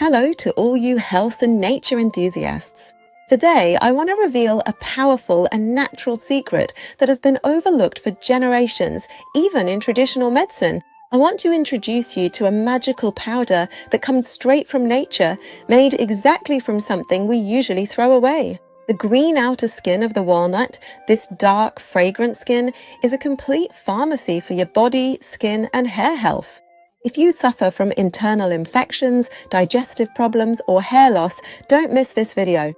Hello to all you health and nature enthusiasts. Today, I want to reveal a powerful and natural secret that has been overlooked for generations, even in traditional medicine. I want to introduce you to a magical powder that comes straight from nature, made exactly from something we usually throw away. The green outer skin of the walnut, this dark, fragrant skin, is a complete pharmacy for your body, skin, and hair health. If you suffer from internal infections, digestive problems, or hair loss, don't miss this video.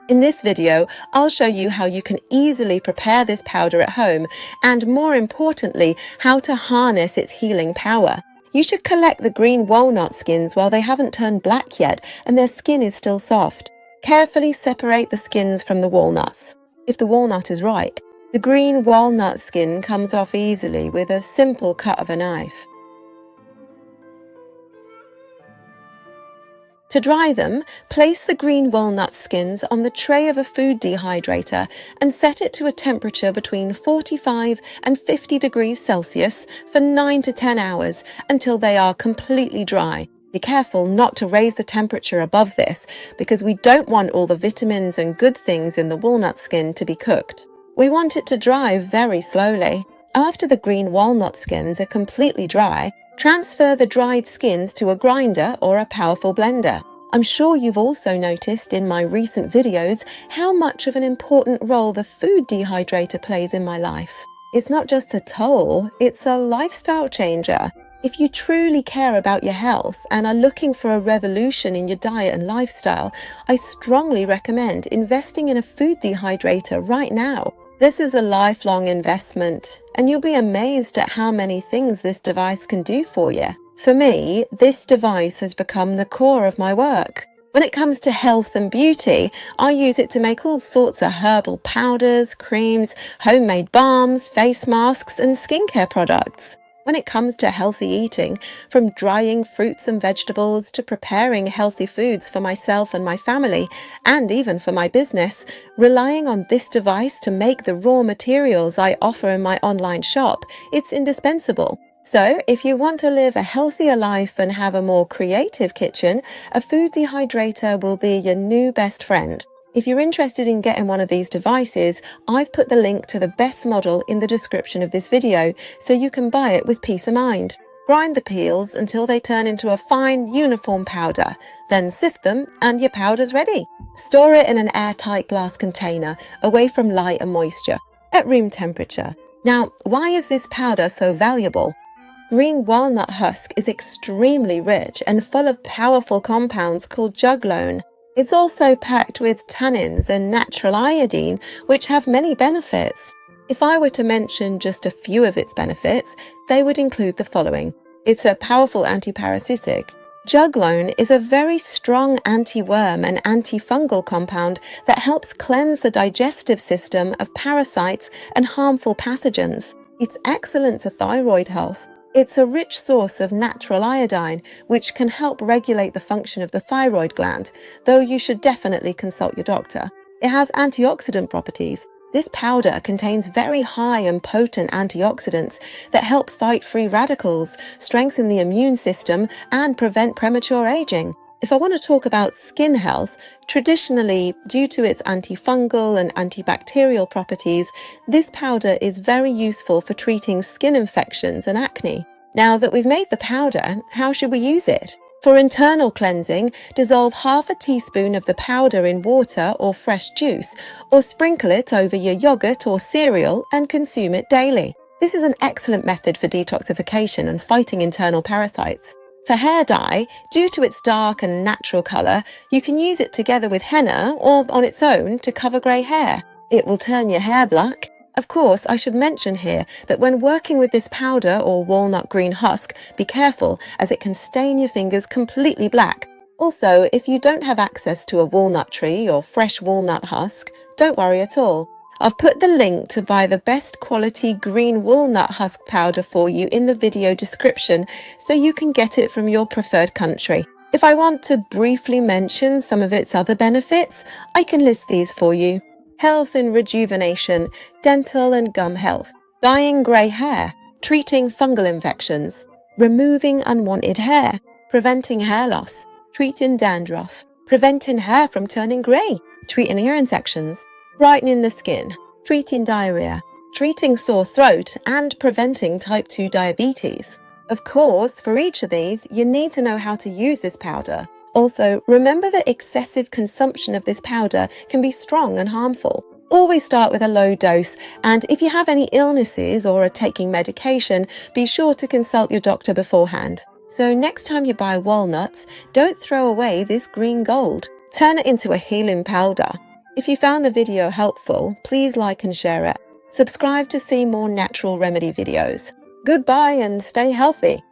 In this video, I'll show you how you can easily prepare this powder at home and, more importantly, how to harness its healing power. You should collect the green walnut skins while they haven't turned black yet and their skin is still soft. Carefully separate the skins from the walnuts. If the walnut is ripe, the green walnut skin comes off easily with a simple cut of a knife. To dry them, place the green walnut skins on the tray of a food dehydrator and set it to a temperature between 45 and 50 degrees Celsius for 9 to 10 hours until they are completely dry. Be careful not to raise the temperature above this because we don't want all the vitamins and good things in the walnut skin to be cooked. We want it to dry very slowly. After the green walnut skins are completely dry, transfer the dried skins to a grinder or a powerful blender. I'm sure you've also noticed in my recent videos how much of an important role the food dehydrator plays in my life. It's not just a tool, it's a lifestyle changer. If you truly care about your health and are looking for a revolution in your diet and lifestyle, I strongly recommend investing in a food dehydrator right now. This is a lifelong investment, and you'll be amazed at how many things this device can do for you. For me, this device has become the core of my work. When it comes to health and beauty, I use it to make all sorts of herbal powders, creams, homemade balms, face masks, and skincare products. When it comes to healthy eating, from drying fruits and vegetables to preparing healthy foods for myself and my family, and even for my business, relying on this device to make the raw materials I offer in my online shop, it's indispensable. So, if you want to live a healthier life and have a more creative kitchen, a food dehydrator will be your new best friend. If you're interested in getting one of these devices, I've put the link to the best model in the description of this video so you can buy it with peace of mind. Grind the peels until they turn into a fine, uniform powder. Then sift them and your powder's ready. Store it in an airtight glass container away from light and moisture at room temperature. Now, why is this powder so valuable? Green walnut husk is extremely rich and full of powerful compounds called juglone. It's also packed with tannins and natural iodine, which have many benefits. If I were to mention just a few of its benefits, they would include the following. It's a powerful antiparasitic. Juglone is a very strong anti-worm and antifungal compound that helps cleanse the digestive system of parasites and harmful pathogens. It's excellent for thyroid health. It's a rich source of natural iodine, which can help regulate the function of the thyroid gland, though you should definitely consult your doctor. It has antioxidant properties. This powder contains very high and potent antioxidants that help fight free radicals, strengthen the immune system, and prevent premature aging. If I want to talk about skin health, traditionally, due to its antifungal and antibacterial properties, this powder is very useful for treating skin infections and acne. Now that we've made the powder, how should we use it? For internal cleansing, dissolve half a teaspoon of the powder in water or fresh juice, or sprinkle it over your yogurt or cereal and consume it daily. This is an excellent method for detoxification and fighting internal parasites. For hair dye, due to its dark and natural colour, you can use it together with henna or on its own to cover grey hair. It will turn your hair black. Of course, I should mention here that when working with this powder or walnut green husk, be careful as it can stain your fingers completely black. Also, if you don't have access to a walnut tree or fresh walnut husk, don't worry at all. I've put the link to buy the best quality green walnut husk powder for you in the video description so you can get it from your preferred country. If I want to briefly mention some of its other benefits, I can list these for you. health and rejuvenation, dental and gum health, dyeing grey hair, treating fungal infections, removing unwanted hair, preventing hair loss, treating dandruff, preventing hair from turning grey, treating ear infections, brightening the skin, treating diarrhea, treating sore throat, and preventing type 2 diabetes. Of course, for each of these, you need to know how to use this powder. Also, remember that excessive consumption of this powder can be strong and harmful. Always start with a low dose, and if you have any illnesses or are taking medication, be sure to consult your doctor beforehand. So next time you buy walnuts, don't throw away this green gold. Turn it into a healing powder. If you found the video helpful, please like and share it. Subscribe to see more natural remedy videos. Goodbye and stay healthy.